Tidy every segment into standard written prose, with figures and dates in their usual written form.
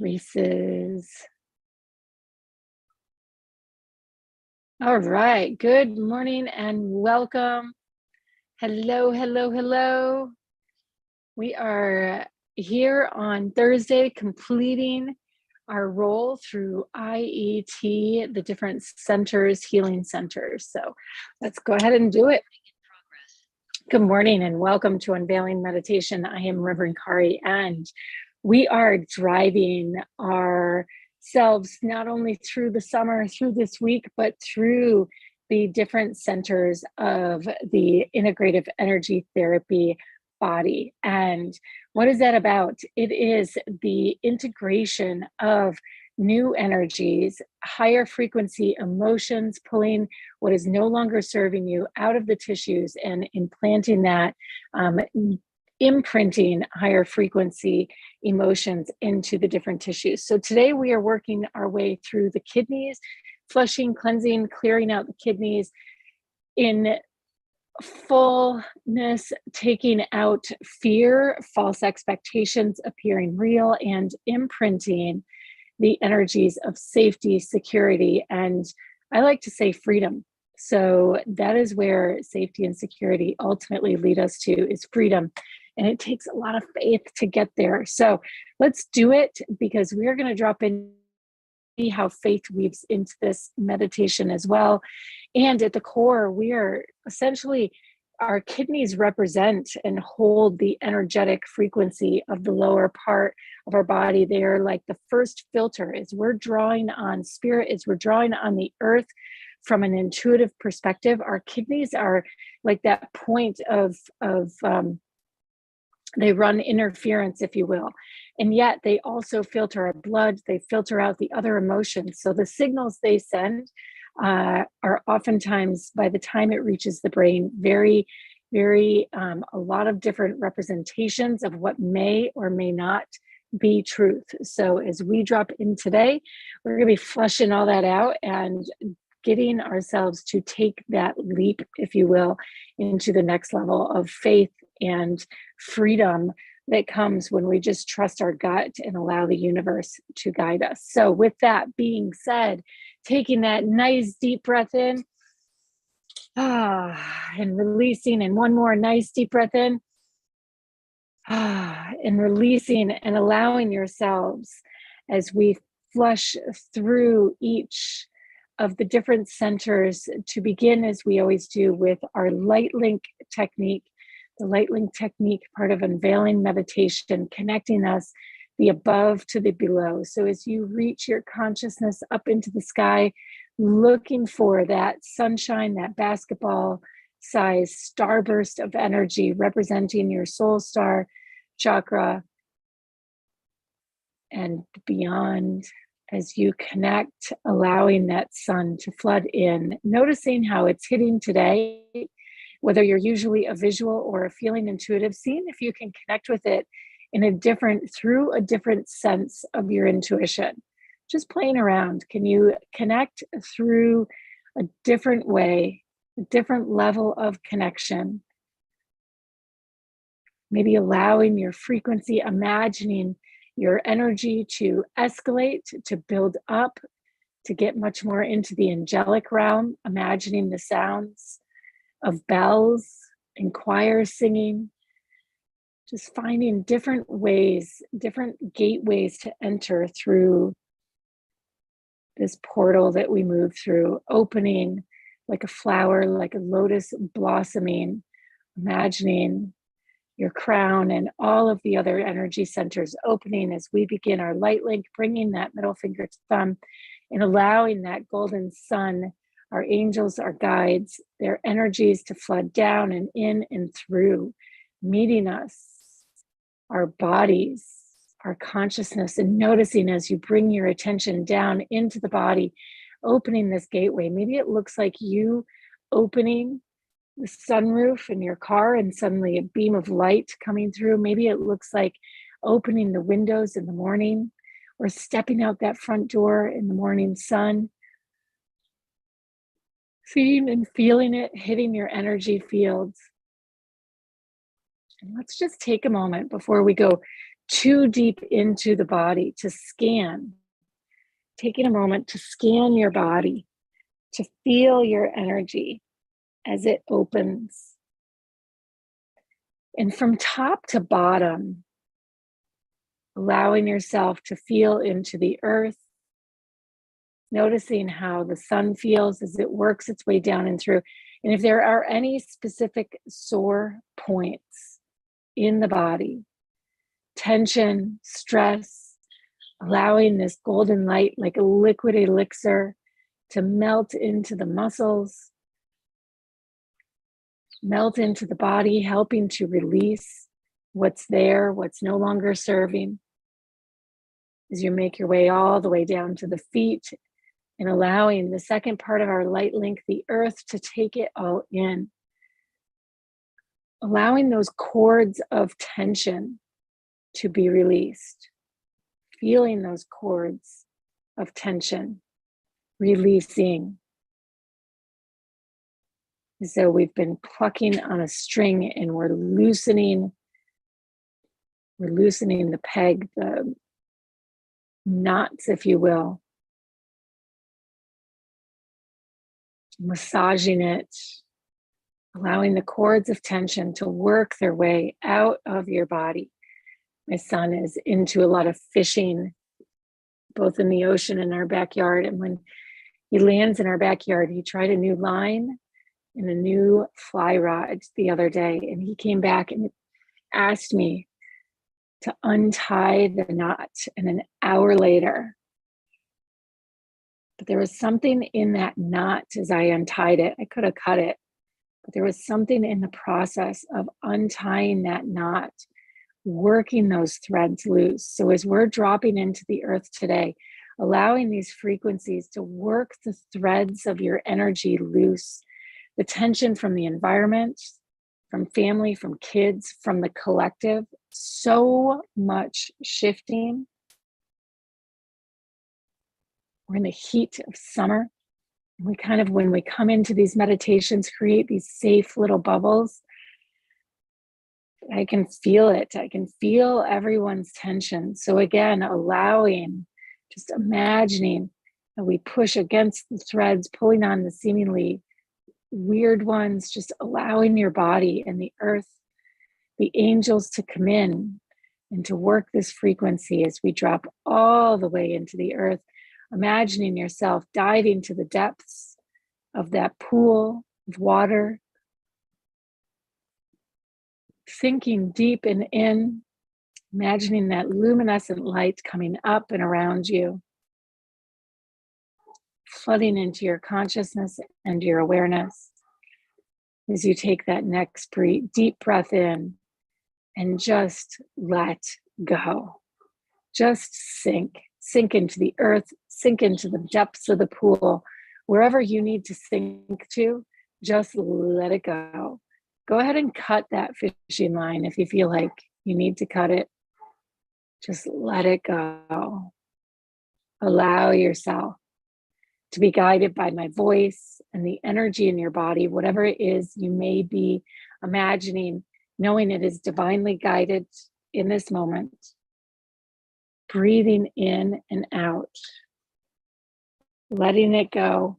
Races. All right. Good morning and welcome. Hello, hello, hello. We are here on Thursday completing our roll through IET, the different centers, healing centers. So let's go ahead and do it. Good morning and welcome to Unveiling Meditation. I am Reverend Kari, and we are driving ourselves not only through the summer, through this week, but through the different centers of the integrative energy therapy body. And what is that about? It is the integration of new energies, higher frequency emotions, pulling what is no longer serving you out of the tissues and implanting that, imprinting higher frequency emotions into the different tissues. So today we are working our way through the kidneys, flushing, cleansing, clearing out the kidneys in fullness, taking out fear, false expectations appearing real, and imprinting the energies of safety, security, and I like to say freedom. So that is where safety and security ultimately lead us to, is freedom. And it takes a lot of faith to get there. So let's do it, because we are going to drop in, see how faith weaves into this meditation as well. And at the core, we are essentially, our kidneys represent and hold the energetic frequency of the lower part of our body. They are like the first filter. As we're drawing on spirit, as we're drawing on the earth from an intuitive perspective, our kidneys are like that point of they run interference, if you will. And yet they also filter our blood. They filter out the other emotions. So the signals they send are oftentimes, by the time it reaches the brain, very, very, a lot of different representations of what may or may not be truth. So as we drop in today, we're going to be flushing all that out and getting ourselves to take that leap, if you will, into the next level of faith and freedom that comes when we just trust our gut and allow the universe to guide us. So with that being said, taking that nice deep breath in, and releasing, and one more nice deep breath in, and releasing, and allowing yourselves, as we flush through each of the different centers, to begin, as we always do, with our light link technique. The light link technique, part of Unveiling meditation, connecting us, the above to the below. So as you reach your consciousness up into the sky, looking for that sunshine, that basketball size starburst of energy representing your soul star chakra and beyond, as you connect, allowing that sun to flood in, noticing how it's hitting today, whether you're usually a visual or a feeling intuitive, seeing if you can connect with it through a different sense of your intuition. Just playing around. Can you connect through a different way, a different level of connection? Maybe allowing your frequency, imagining your energy to escalate, to build up, to get much more into the angelic realm, imagining the sounds of bells and choirs singing, just finding different ways, different gateways to enter through this portal that we move through, opening like a flower, like a lotus blossoming, imagining your crown and all of the other energy centers opening as we begin our light link, bringing that middle finger to thumb and allowing that golden sun, our angels, our guides, their energies to flood down and in and through, meeting us, our bodies, our consciousness, and noticing as you bring your attention down into the body, opening this gateway. Maybe it looks like you opening the sunroof in your car and suddenly a beam of light coming through. Maybe it looks like opening the windows in the morning or stepping out that front door in the morning sun. Seeing and feeling it hitting your energy fields. And let's just take a moment before we go too deep into the body to scan, taking a moment to scan your body, to feel your energy as it opens. And from top to bottom, allowing yourself to feel into the earth, noticing how the sun feels as it works its way down and through. And if there are any specific sore points in the body, tension, stress, allowing this golden light like a liquid elixir to melt into the muscles, melt into the body, helping to release what's there, what's no longer serving. As you make your way all the way down to the feet and allowing the second part of our light link, the earth, to take it all in. Allowing those cords of tension to be released. Feeling those cords of tension, releasing. As though we've been plucking on a string and we're loosening the peg, the knots, if you will. Massaging it, allowing the cords of tension to work their way out of your body. My son is into a lot of fishing, both in the ocean and our backyard. And when he lands in our backyard, he tried a new line and a new fly rod the other day. And he came back and asked me to untie the knot. And an hour later, but there was something in that knot as I untied it. I could have cut it, but there was something in the process of untying that knot, working those threads loose. So as we're dropping into the earth today, allowing these frequencies to work the threads of your energy loose, the tension from the environment, from family, from kids, from the collective, so much shifting. We're in the heat of summer. We kind of, when we come into these meditations, create these safe little bubbles. I can feel it. I can feel everyone's tension. So again, allowing, just imagining that we push against the threads, pulling on the seemingly weird ones, just allowing your body and the earth, the angels to come in and to work this frequency as we drop all the way into the earth. Imagining yourself diving to the depths of that pool of water, sinking deep and in, imagining that luminescent light coming up and around you, flooding into your consciousness and your awareness as you take that next deep breath in and just let go. Just sink into the earth, sink into the depths of the pool. Wherever you need to sink to, just let it go. Go ahead and cut that fishing line if you feel like you need to cut it. Just let it go. Allow yourself to be guided by my voice and the energy in your body, whatever it is you may be imagining, knowing it is divinely guided in this moment. Breathing in and out, letting it go.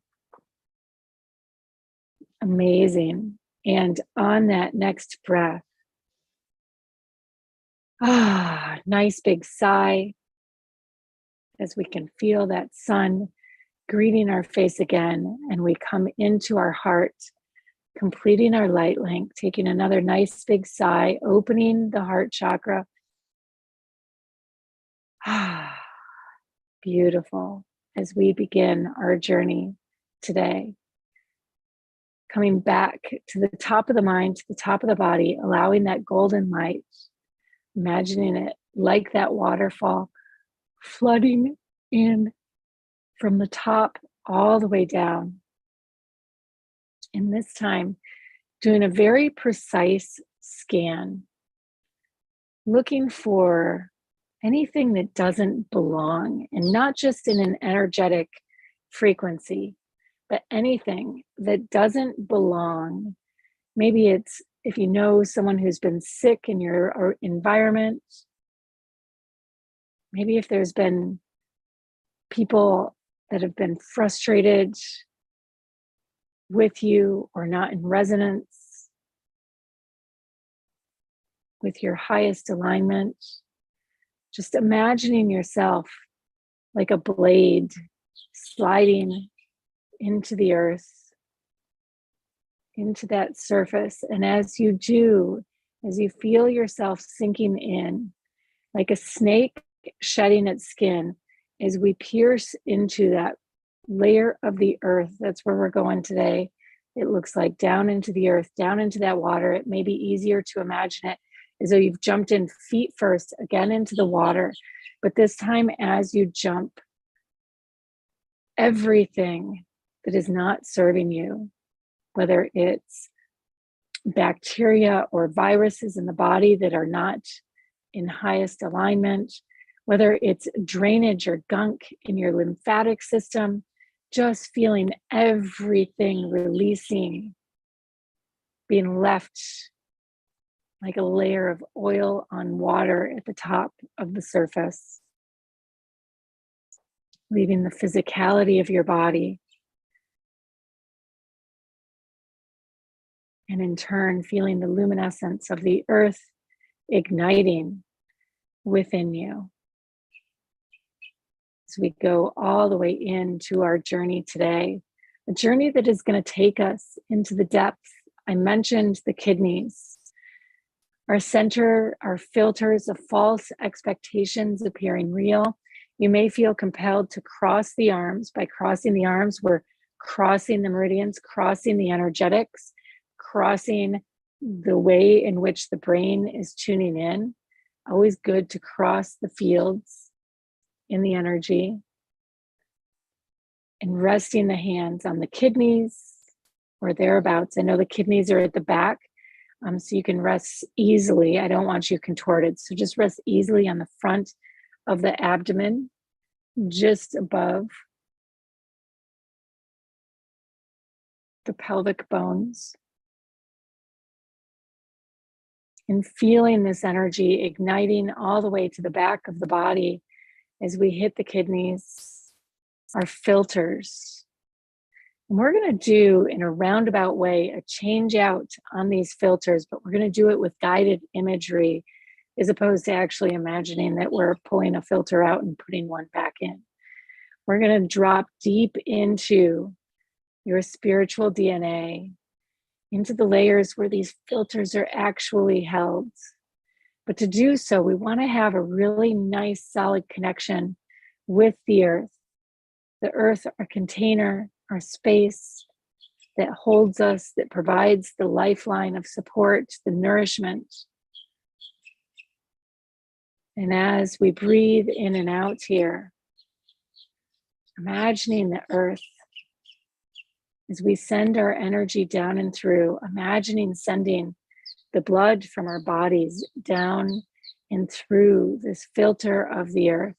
Amazing. And on that next breath, nice big sigh as we can feel that sun greeting our face again. And we come into our heart, completing our light link, taking another nice big sigh, opening the heart chakra. Beautiful. As we begin our journey today, coming back to the top of the mind, to the top of the body, allowing that golden light, imagining it like that waterfall flooding in from the top all the way down. And this time, doing a very precise scan, looking for anything that doesn't belong, and not just in an energetic frequency, but anything that doesn't belong. Maybe it's if you know someone who's been sick in your environment, Maybe if there's been people that have been frustrated with you or not in resonance with your highest alignment, just imagining yourself like a blade sliding into the earth, into that surface. And as you do, as you feel yourself sinking in, like a snake shedding its skin, as we pierce into that layer of the earth, that's where we're going today. It looks like down into the earth, down into that water. It may be easier to imagine it as though you've jumped in feet first, again into the water. But this time, as you jump, everything that is not serving you, whether it's bacteria or viruses in the body that are not in highest alignment, whether it's drainage or gunk in your lymphatic system, just feeling everything releasing, being left like a layer of oil on water at the top of the surface, leaving the physicality of your body, and in turn feeling the luminescence of the earth igniting within you. As we go all the way into our journey today, a journey that is going to take us into the depths. I mentioned the kidneys, our center, our filters of false expectations appearing real. You may feel compelled to cross the arms. By crossing the arms, we're crossing the meridians, crossing the energetics, crossing the way in which the brain is tuning in. Always good to cross the fields in the energy, and resting the hands on the kidneys or thereabouts. I know the kidneys are at the back, so you can rest easily. I don't want you contorted, so just rest easily on the front of the abdomen, just above the pelvic bones, and feeling this energy igniting all the way to the back of the body as we hit the kidneys, our filters. And we're going to do, in a roundabout way, a change out on these filters, but we're going to do it with guided imagery as opposed to actually imagining that we're pulling a filter out and putting one back in. We're going to drop deep into your spiritual DNA, into the layers where these filters are actually held. But to do so, we want to have a really nice, solid connection with the earth. The earth, our container, our space that holds us, that provides the lifeline of support, the nourishment. And as we breathe in and out here, imagining the earth, as we send our energy down and through, imagining sending the blood from our bodies down and through this filter of the earth.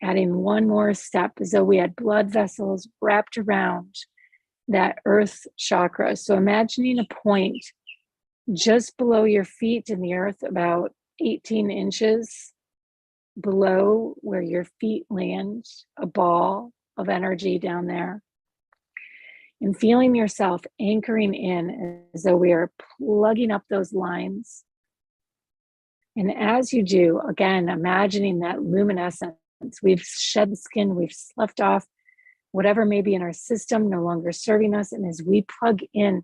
Adding one more step as though we had blood vessels wrapped around that earth chakra. So imagining a point just below your feet in the earth, about 18 inches below where your feet land, a ball of energy down there. And feeling yourself anchoring in as though we are plugging up those lines. And as you do, again, imagining that luminescence. We've shed the skin, we've sloughed off whatever may be in our system, no longer serving us. And as we plug in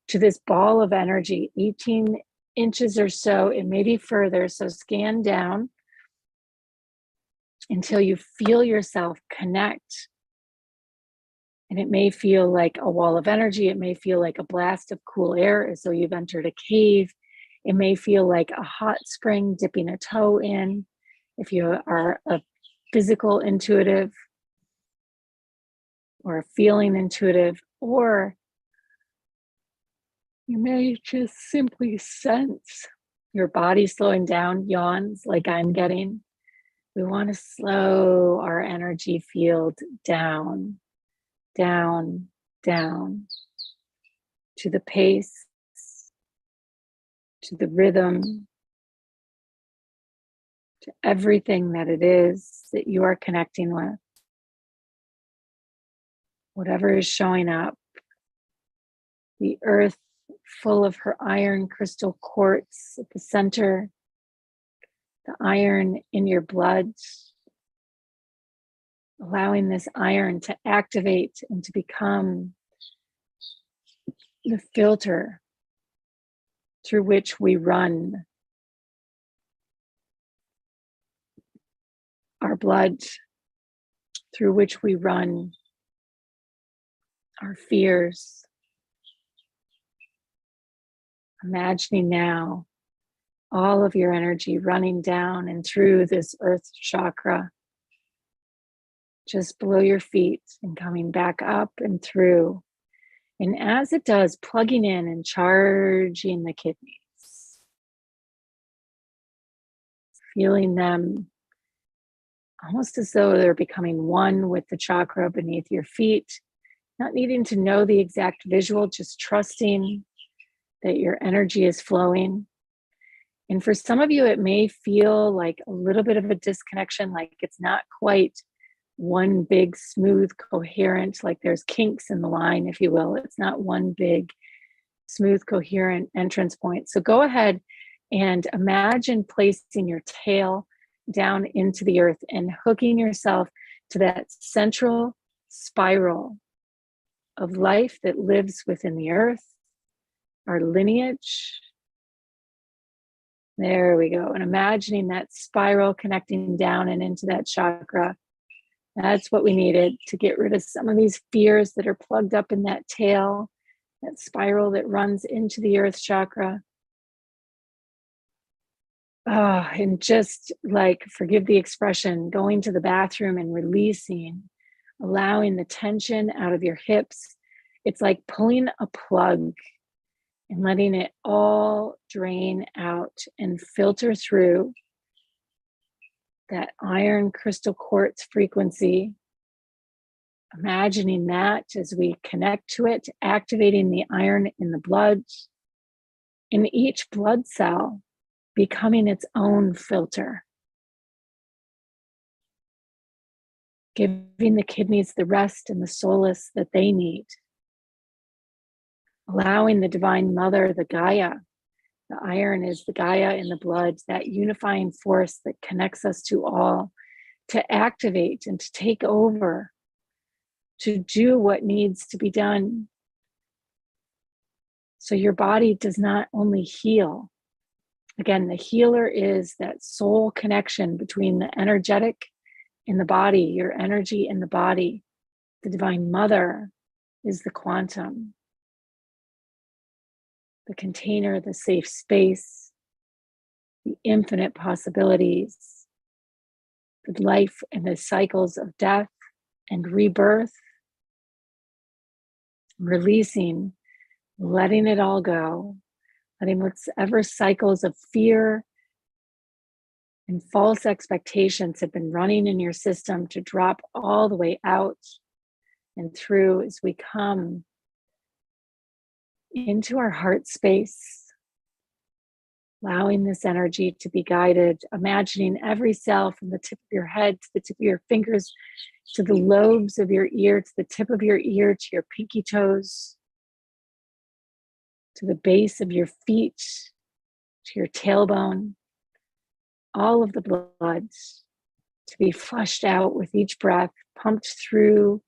to this ball of energy, 18 inches or so, it may be further, so scan down until you feel yourself connect. And it may feel like a wall of energy. It may feel like a blast of cool air as though you've entered a cave. It may feel like a hot spring dipping a toe in. If you are a physical intuitive or a feeling intuitive, or you may just simply sense your body slowing down, yawns like I'm getting. We want to slow our energy field down, down, down to the pace, to the rhythm to everything that it is that you are connecting with, whatever is showing up. The earth full of her iron crystal quartz at the center, the iron in your blood, allowing this iron to activate and to become the filter through which we run our blood, through which we run our fears. Imagining now all of your energy running down and through this earth chakra, just below your feet and coming back up and through. And as it does, plugging in and charging the kidneys, feeling them almost as though they're becoming one with the chakra beneath your feet, not needing to know the exact visual, just trusting that your energy is flowing. And for some of you, it may feel like a little bit of a disconnection, like it's not quite one big, smooth, coherent, like there's kinks in the line, if you will. It's not one big, smooth, coherent entrance point. So go ahead and imagine placing your tail down into the earth and hooking yourself to that central spiral of life that lives within the earth, our lineage. There we go. And imagining that spiral connecting down and into that chakra. That's what we needed to get rid of some of these fears that are plugged up in that tail, that spiral that runs into the earth chakra. And just like, forgive the expression, going to the bathroom and releasing, allowing the tension out of your hips. It's like pulling a plug and letting it all drain out and filter through that iron crystal quartz frequency. Imagining that as we connect to it, activating the iron in the blood, in each blood cell becoming its own filter, giving the kidneys the rest and the solace that they need, allowing the divine mother, the Gaia. The iron is the Gaia in the blood, that unifying force that connects us to all, to activate and to take over, to do what needs to be done. So your body does not only heal. Again, the healer is that soul connection between the energetic in the body, your energy in the body. The divine mother is the quantum, the container, the safe space, the infinite possibilities, the life and the cycles of death and rebirth, releasing, letting it all go, letting whatever cycles of fear and false expectations have been running in your system to drop all the way out and through as we come into our heart space, allowing this energy to be guided, imagining every cell from the tip of your head to the tip of your fingers, to the lobes of your ear, to the tip of your ear, to your pinky toes, to the base of your feet, to your tailbone, all of the blood to be flushed out with each breath, pumped through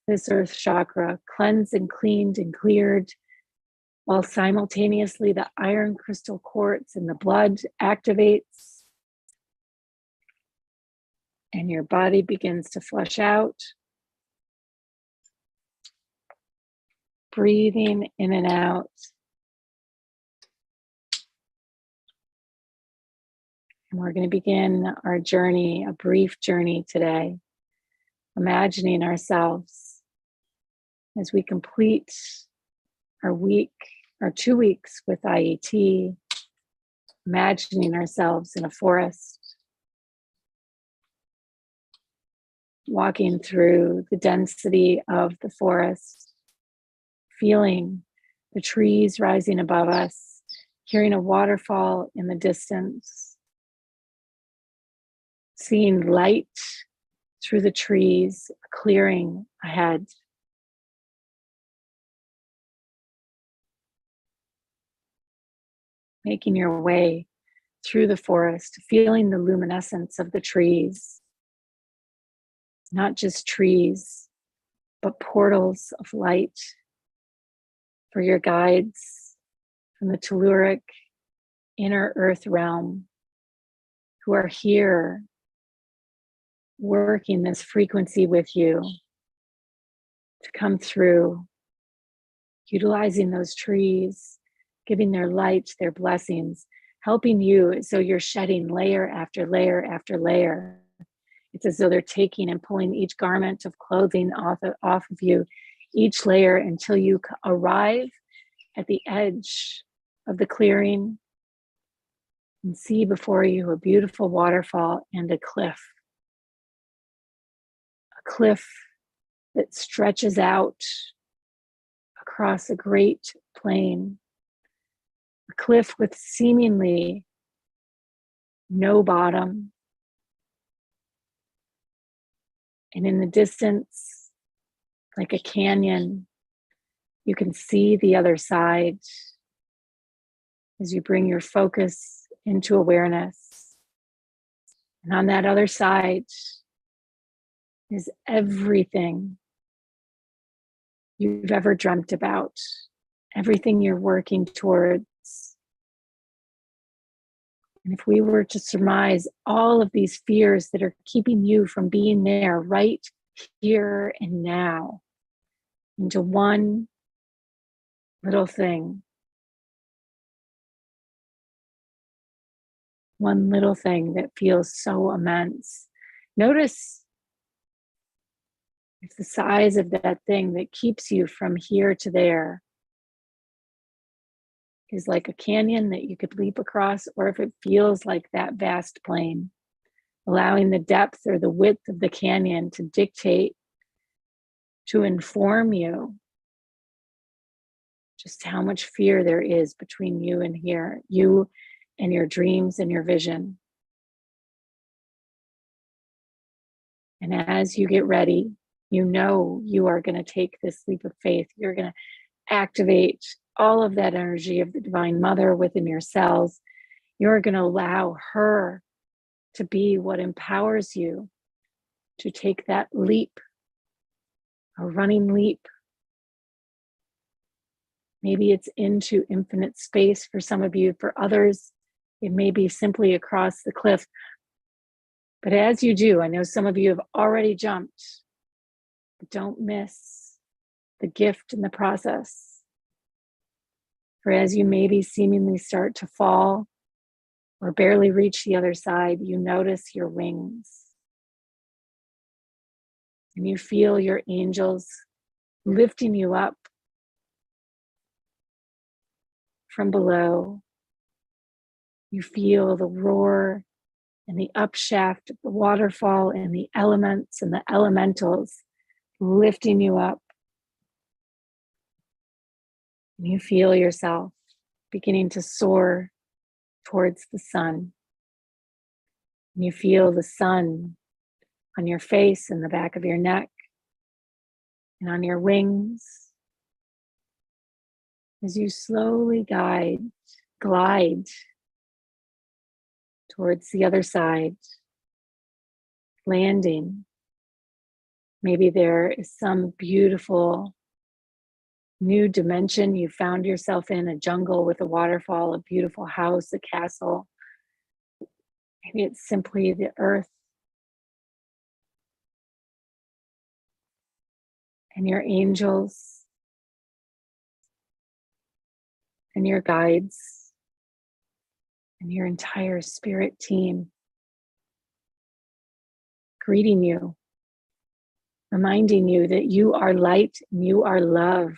this earth chakra, cleansed and cleaned and cleared, while simultaneously the iron crystal quartz in the blood activates and your body begins to flush out. Breathing in and out. And we're going to begin our journey, a brief journey today, imagining ourselves as we complete our week, our 2 weeks with IET, imagining ourselves in a forest, walking through the density of the forest, feeling the trees rising above us, hearing a waterfall in the distance, seeing light through the trees, a clearing ahead. Making your way through the forest, feeling the luminescence of the trees, not just trees, but portals of light for your guides from the telluric inner earth realm who are here working this frequency with you to come through, utilizing those trees, giving their light, their blessings, helping you. So you're shedding layer after layer after layer. It's as though they're taking and pulling each garment of clothing off of you, each layer, until you arrive at the edge of the clearing and see before you a beautiful waterfall and a cliff that stretches out across a great plain, a cliff with seemingly no bottom. And in the distance, like a canyon, you can see the other side as you bring your focus into awareness. And on that other side is everything you've ever dreamt about, everything you're working towards. And if we were to surmise all of these fears that are keeping you from being there right here and now into one little thing, one little thing that feels so immense. Notice if the size of that thing that keeps you from here to there is like a canyon that you could leap across, or if it feels like that vast plain, allowing the depth or the width of the canyon to dictate, to inform you just how much fear there is between you and here, you and your dreams and your vision. And as you get ready, you know you are going to take this leap of faith. You're going to activate all of that energy of the Divine Mother within your cells. You're going to allow her to be what empowers you to take that leap, a running leap. Maybe it's into infinite space for some of you. For others, it may be simply across the cliff. But as you do, I know some of you have already jumped, but don't miss the gift in the process. For as you maybe seemingly start to fall or barely reach the other side, you notice your wings. And you feel your angels lifting you up from below. You feel the roar and the upshaft of the waterfall and the elements and the elementals lifting you up. And you feel yourself beginning to soar towards the sun. And you feel the sun on your face and the back of your neck and on your wings as you slowly glide towards the other side, landing. Maybe there is some beautiful new dimension you found yourself in, a jungle with a waterfall, a beautiful house, a castle. Maybe it's simply the earth and your angels and your guides and your entire spirit team greeting you, reminding you that you are light and you are love.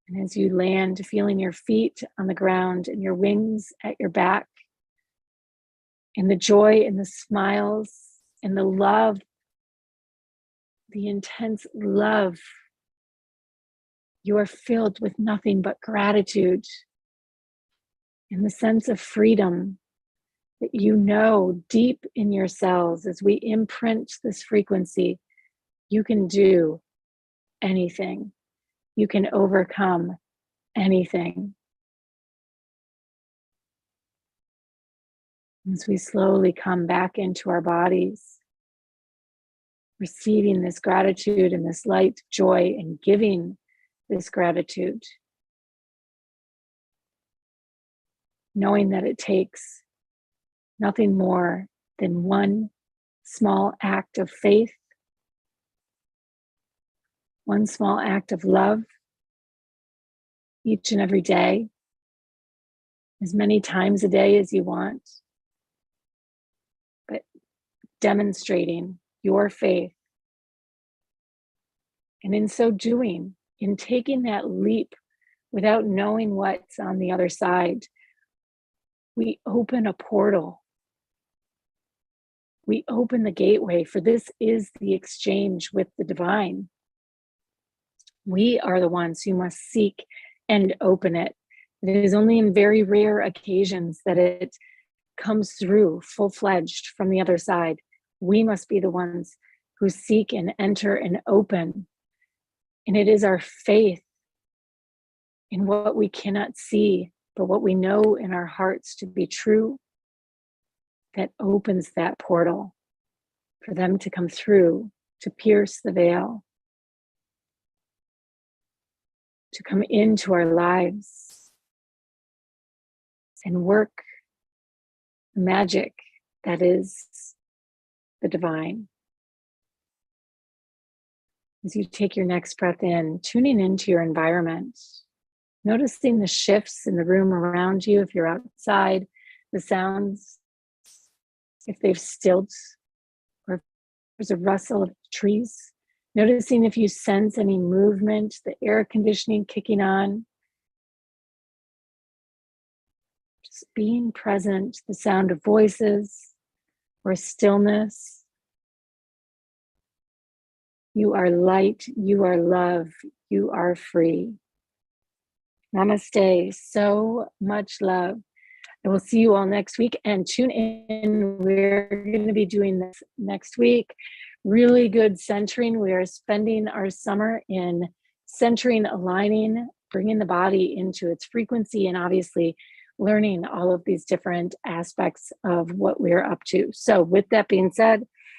And as you land, feeling your feet on the ground and your wings at your back, and the joy and the smiles and the love, the intense love, you are filled with nothing but gratitude and the sense of freedom that you know deep in your cells, as we imprint this frequency, you can do anything. You can overcome anything. As we slowly come back into our bodies, receiving this gratitude and this light joy and giving this gratitude, knowing that it takes nothing more than one small act of faith, one small act of love each and every day, as many times a day as you want, but demonstrating your faith. And in so doing, in taking that leap without knowing what's on the other side, we open a portal. We open the gateway, for this is the exchange with the divine. We are the ones who must seek and open it. It is only in very rare occasions that it comes through full-fledged from the other side. We must be the ones who seek and enter and open. And it is our faith in what we cannot see, but what we know in our hearts to be true, that opens that portal for them to come through, to pierce the veil, to come into our lives and work the magic that is the divine. As you take your next breath in, tuning into your environment, noticing the shifts in the room around you, if you're outside, the sounds, if they've stilled, or if there's a rustle of trees. Noticing if you sense any movement, the air conditioning kicking on. Just being present, the sound of voices or stillness. You are light, you are love, you are free. Namaste, so much love. I will see you all next week, and tune in. We're going to be doing this next week. Really good centering. We are spending our summer in centering, aligning, bringing the body into its frequency, and obviously learning all of these different aspects of what we're up to. So with that being said,